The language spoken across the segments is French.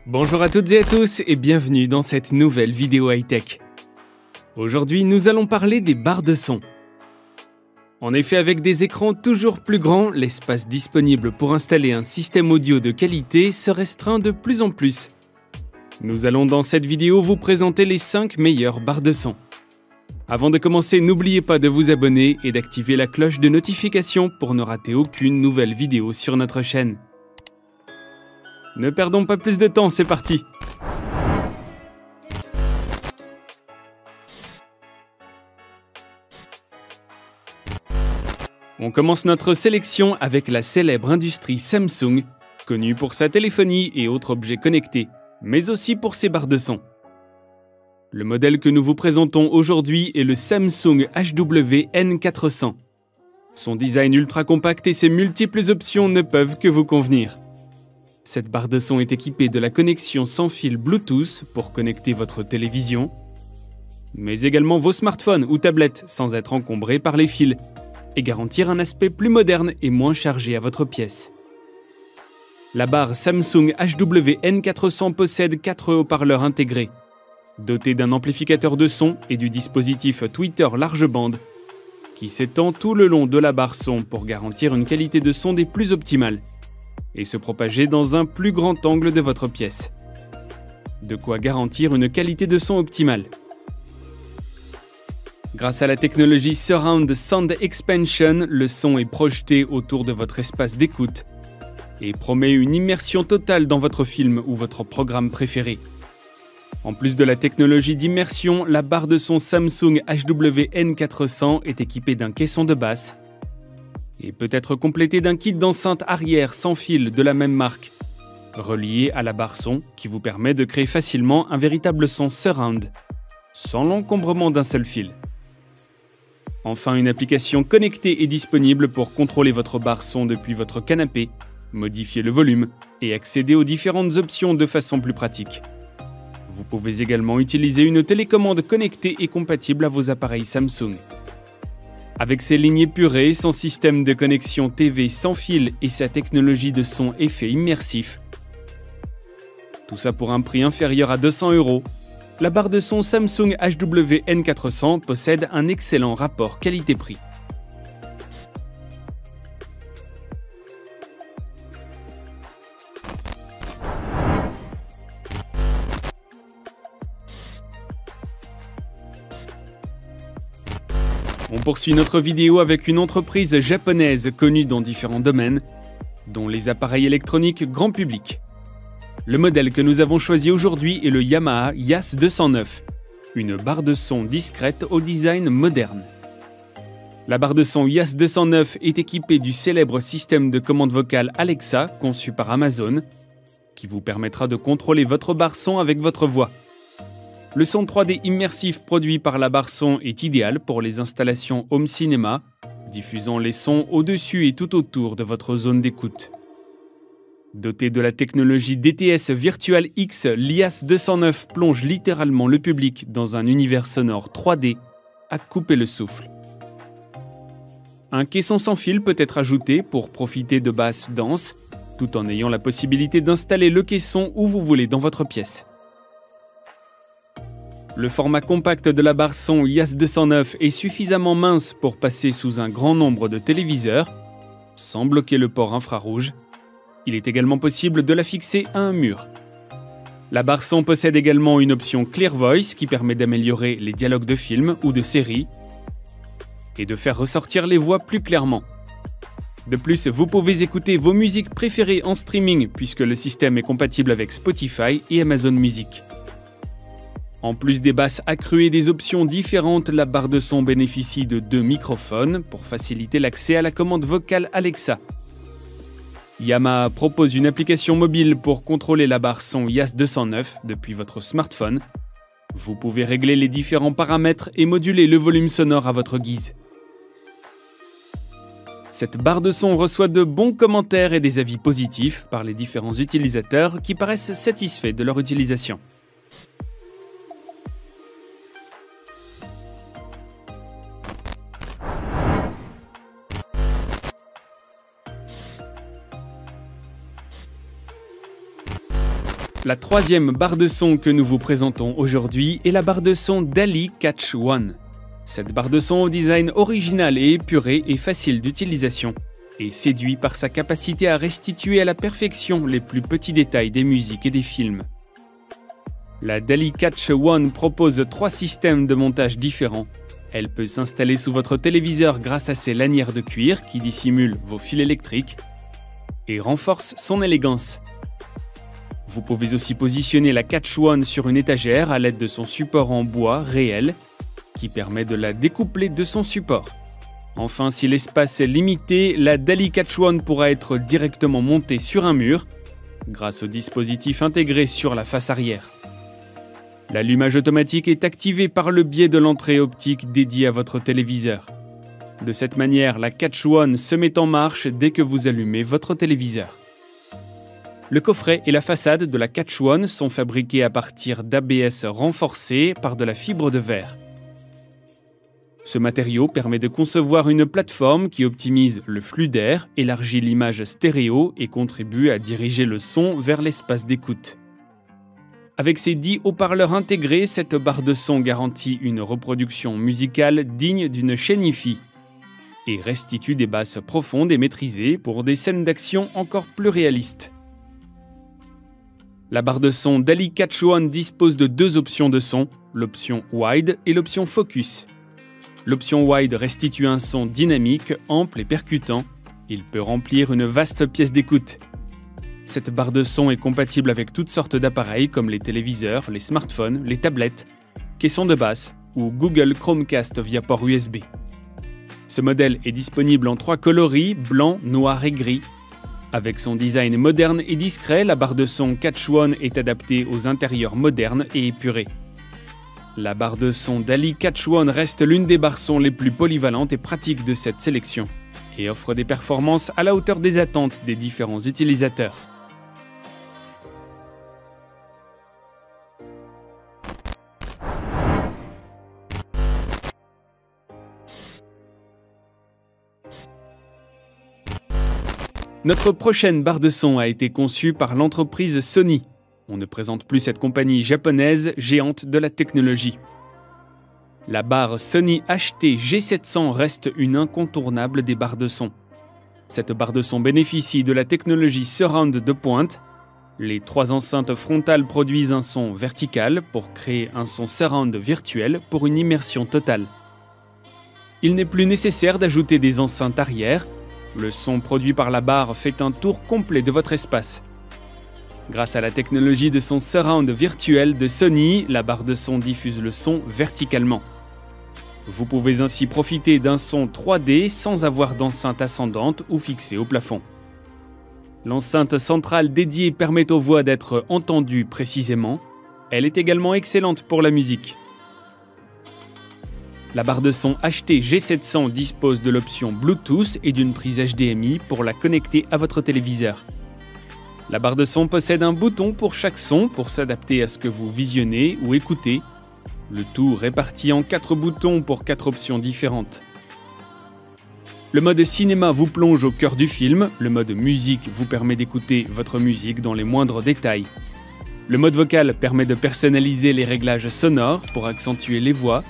Bonjour à toutes et à tous et bienvenue dans cette nouvelle vidéo high-tech. Aujourd'hui, nous allons parler des barres de son. En effet, avec des écrans toujours plus grands, l'espace disponible pour installer un système audio de qualité se restreint de plus en plus. Nous allons dans cette vidéo vous présenter les 5 meilleures barres de son. Avant de commencer, n'oubliez pas de vous abonner et d'activer la cloche de notification pour ne rater aucune nouvelle vidéo sur notre chaîne. Ne perdons pas plus de temps, c'est parti! On commence notre sélection avec la célèbre industrie Samsung, connue pour sa téléphonie et autres objets connectés, mais aussi pour ses barres de son. Le modèle que nous vous présentons aujourd'hui est le Samsung HW-N400. Son design ultra compact et ses multiples options ne peuvent que vous convenir. Cette barre de son est équipée de la connexion sans fil Bluetooth pour connecter votre télévision, mais également vos smartphones ou tablettes sans être encombrés par les fils, et garantir un aspect plus moderne et moins chargé à votre pièce. La barre Samsung HW-N400 possède 4 haut-parleurs intégrés, dotés d'un amplificateur de son et du dispositif tweeter large bande, qui s'étend tout le long de la barre son pour garantir une qualité de son des plus optimales, et se propager dans un plus grand angle de votre pièce. De quoi garantir une qualité de son optimale. Grâce à la technologie Surround Sound Expansion, le son est projeté autour de votre espace d'écoute et promet une immersion totale dans votre film ou votre programme préféré. En plus de la technologie d'immersion, la barre de son Samsung HW-N400 est équipée d'un caisson de basse et peut être complétée d'un kit d'enceinte arrière sans fil de la même marque, relié à la barre son qui vous permet de créer facilement un véritable son surround, sans l'encombrement d'un seul fil. Enfin, une application connectée est disponible pour contrôler votre barre son depuis votre canapé, modifier le volume et accéder aux différentes options de façon plus pratique. Vous pouvez également utiliser une télécommande connectée et compatible à vos appareils Samsung. Avec ses lignes épurées, son système de connexion TV sans fil et sa technologie de son effet immersif, tout ça pour un prix inférieur à 200 €, la barre de son Samsung HW-N400 possède un excellent rapport qualité-prix. On poursuit notre vidéo avec une entreprise japonaise connue dans différents domaines, dont les appareils électroniques grand public. Le modèle que nous avons choisi aujourd'hui est le Yamaha YAS 209, une barre de son discrète au design moderne. La barre de son YAS 209 est équipée du célèbre système de commande vocale Alexa conçu par Amazon, qui vous permettra de contrôler votre barre son avec votre voix. Le son 3D immersif produit par la barre son est idéal pour les installations home cinéma, diffusant les sons au-dessus et tout autour de votre zone d'écoute. Doté de la technologie DTS Virtual X, l'YAS 209 plonge littéralement le public dans un univers sonore 3D à couper le souffle. Un caisson sans fil peut être ajouté pour profiter de basses denses, tout en ayant la possibilité d'installer le caisson où vous voulez dans votre pièce. Le format compact de la barre son YAS 209 est suffisamment mince pour passer sous un grand nombre de téléviseurs, sans bloquer le port infrarouge. Il est également possible de la fixer à un mur. La barre son possède également une option Clear Voice qui permet d'améliorer les dialogues de films ou de séries et de faire ressortir les voix plus clairement. De plus, vous pouvez écouter vos musiques préférées en streaming puisque le système est compatible avec Spotify et Amazon Music. En plus des basses accrues et des options différentes, la barre de son bénéficie de 2 microphones pour faciliter l'accès à la commande vocale Alexa. Yamaha propose une application mobile pour contrôler la barre son YAS 209 depuis votre smartphone. Vous pouvez régler les différents paramètres et moduler le volume sonore à votre guise. Cette barre de son reçoit de bons commentaires et des avis positifs par les différents utilisateurs qui paraissent satisfaits de leur utilisation. La troisième barre de son que nous vous présentons aujourd'hui est la barre de son DALI Catch One. Cette barre de son au design original et épuré est facile d'utilisation et séduit par sa capacité à restituer à la perfection les plus petits détails des musiques et des films. La DALI Catch One propose 3 systèmes de montage différents. Elle peut s'installer sous votre téléviseur grâce à ses lanières de cuir qui dissimulent vos fils électriques et renforcent son élégance. Vous pouvez aussi positionner la Catch One sur une étagère à l'aide de son support en bois réel qui permet de la découpler de son support. Enfin, si l'espace est limité, la DALI Catch One pourra être directement montée sur un mur grâce au dispositif intégré sur la face arrière. L'allumage automatique est activé par le biais de l'entrée optique dédiée à votre téléviseur. De cette manière, la Catch One se met en marche dès que vous allumez votre téléviseur. Le coffret et la façade de la Catch One sont fabriqués à partir d'ABS renforcés par de la fibre de verre. Ce matériau permet de concevoir une plateforme qui optimise le flux d'air, élargit l'image stéréo et contribue à diriger le son vers l'espace d'écoute. Avec ses 10 haut-parleurs intégrés, cette barre de son garantit une reproduction musicale digne d'une chaîne hi-fi et restitue des basses profondes et maîtrisées pour des scènes d'action encore plus réalistes. La barre de son DALI Catch One dispose de 2 options de son, l'option Wide et l'option Focus. L'option Wide restitue un son dynamique, ample et percutant. Il peut remplir une vaste pièce d'écoute. Cette barre de son est compatible avec toutes sortes d'appareils comme les téléviseurs, les smartphones, les tablettes, caissons de basse ou Google Chromecast via port USB. Ce modèle est disponible en 3 coloris, blanc, noir et gris. Avec son design moderne et discret, la barre de son Catch One est adaptée aux intérieurs modernes et épurés. La barre de son DALI Catch One reste l'une des barres son les plus polyvalentes et pratiques de cette sélection et offre des performances à la hauteur des attentes des différents utilisateurs. Notre prochaine barre de son a été conçue par l'entreprise Sony. On ne présente plus cette compagnie japonaise géante de la technologie. La barre Sony HT G700 reste une incontournable des barres de son. Cette barre de son bénéficie de la technologie Surround de pointe. Les 3 enceintes frontales produisent un son vertical pour créer un son Surround virtuel pour une immersion totale. Il n'est plus nécessaire d'ajouter des enceintes arrière. Le son produit par la barre fait un tour complet de votre espace. Grâce à la technologie de son Surround virtuel de Sony, la barre de son diffuse le son verticalement. Vous pouvez ainsi profiter d'un son 3D sans avoir d'enceinte ascendante ou fixée au plafond. L'enceinte centrale dédiée permet aux voix d'être entendues précisément. Elle est également excellente pour la musique. La barre de son HT G700 dispose de l'option Bluetooth et d'une prise HDMI pour la connecter à votre téléviseur. La barre de son possède un bouton pour chaque son pour s'adapter à ce que vous visionnez ou écoutez, le tout réparti en 4 boutons pour 4 options différentes. Le mode cinéma vous plonge au cœur du film, le mode musique vous permet d'écouter votre musique dans les moindres détails. Le mode vocal permet de personnaliser les réglages sonores pour accentuer les voix.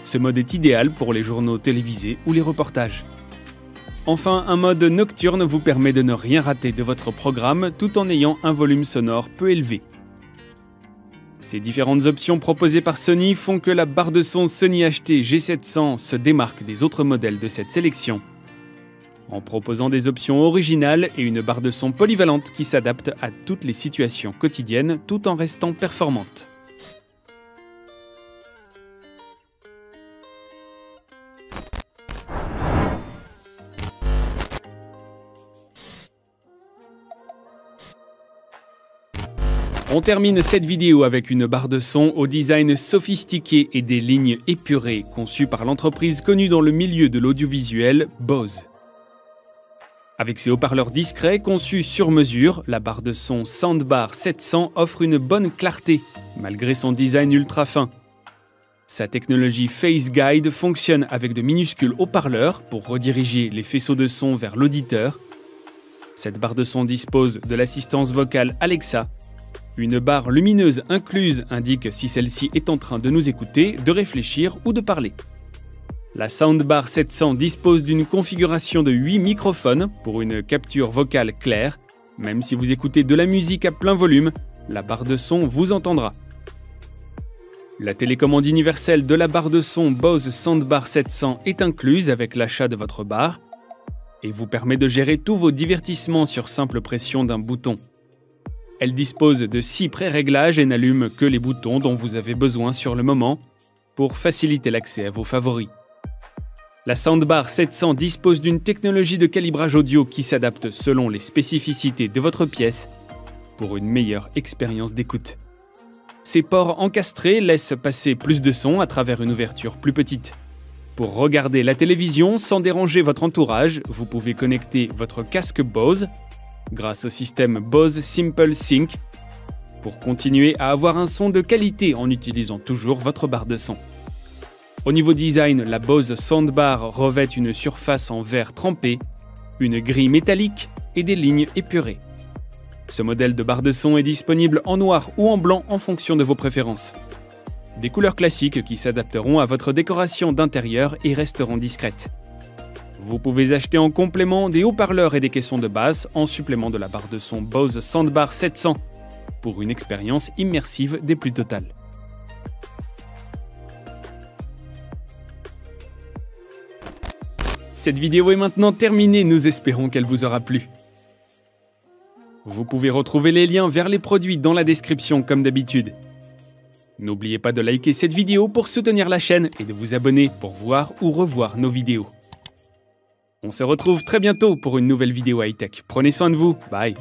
Ce mode est idéal pour les journaux télévisés ou les reportages. Enfin, un mode nocturne vous permet de ne rien rater de votre programme tout en ayant un volume sonore peu élevé. Ces différentes options proposées par Sony font que la barre de son Sony HT G700 se démarque des autres modèles de cette sélection, en proposant des options originales et une barre de son polyvalente qui s'adapte à toutes les situations quotidiennes tout en restant performante. On termine cette vidéo avec une barre de son au design sophistiqué et des lignes épurées conçues par l'entreprise connue dans le milieu de l'audiovisuel, Bose. Avec ses haut-parleurs discrets conçus sur mesure, la barre de son Soundbar 700 offre une bonne clarté, malgré son design ultra fin. Sa technologie Phase Guide fonctionne avec de minuscules haut-parleurs pour rediriger les faisceaux de son vers l'auditeur. Cette barre de son dispose de l'assistance vocale Alexa, Une barre lumineuse incluse indique si celle-ci est en train de nous écouter, de réfléchir ou de parler. La Soundbar 700 dispose d'une configuration de 8 microphones pour une capture vocale claire. Même si vous écoutez de la musique à plein volume, la barre de son vous entendra. La télécommande universelle de la barre de son Bose Soundbar 700 est incluse avec l'achat de votre barre et vous permet de gérer tous vos divertissements sur simple pression d'un bouton. Elle dispose de 6 pré-réglages et n'allume que les boutons dont vous avez besoin sur le moment pour faciliter l'accès à vos favoris. La Soundbar 700 dispose d'une technologie de calibrage audio qui s'adapte selon les spécificités de votre pièce pour une meilleure expérience d'écoute. Ces ports encastrés laissent passer plus de son à travers une ouverture plus petite. Pour regarder la télévision sans déranger votre entourage, vous pouvez connecter votre casque Bose grâce au système Bose Simple Sync pour continuer à avoir un son de qualité en utilisant toujours votre barre de son. Au niveau design, la Bose Soundbar revêt une surface en verre trempé, une grille métallique et des lignes épurées. Ce modèle de barre de son est disponible en noir ou en blanc en fonction de vos préférences. Des couleurs classiques qui s'adapteront à votre décoration d'intérieur et resteront discrètes. Vous pouvez acheter en complément des haut-parleurs et des caissons de basse en supplément de la barre de son Bose Soundbar 700 pour une expérience immersive des plus totales. Cette vidéo est maintenant terminée, nous espérons qu'elle vous aura plu. Vous pouvez retrouver les liens vers les produits dans la description comme d'habitude. N'oubliez pas de liker cette vidéo pour soutenir la chaîne et de vous abonner pour voir ou revoir nos vidéos. On se retrouve très bientôt pour une nouvelle vidéo high-tech. Prenez soin de vous, bye!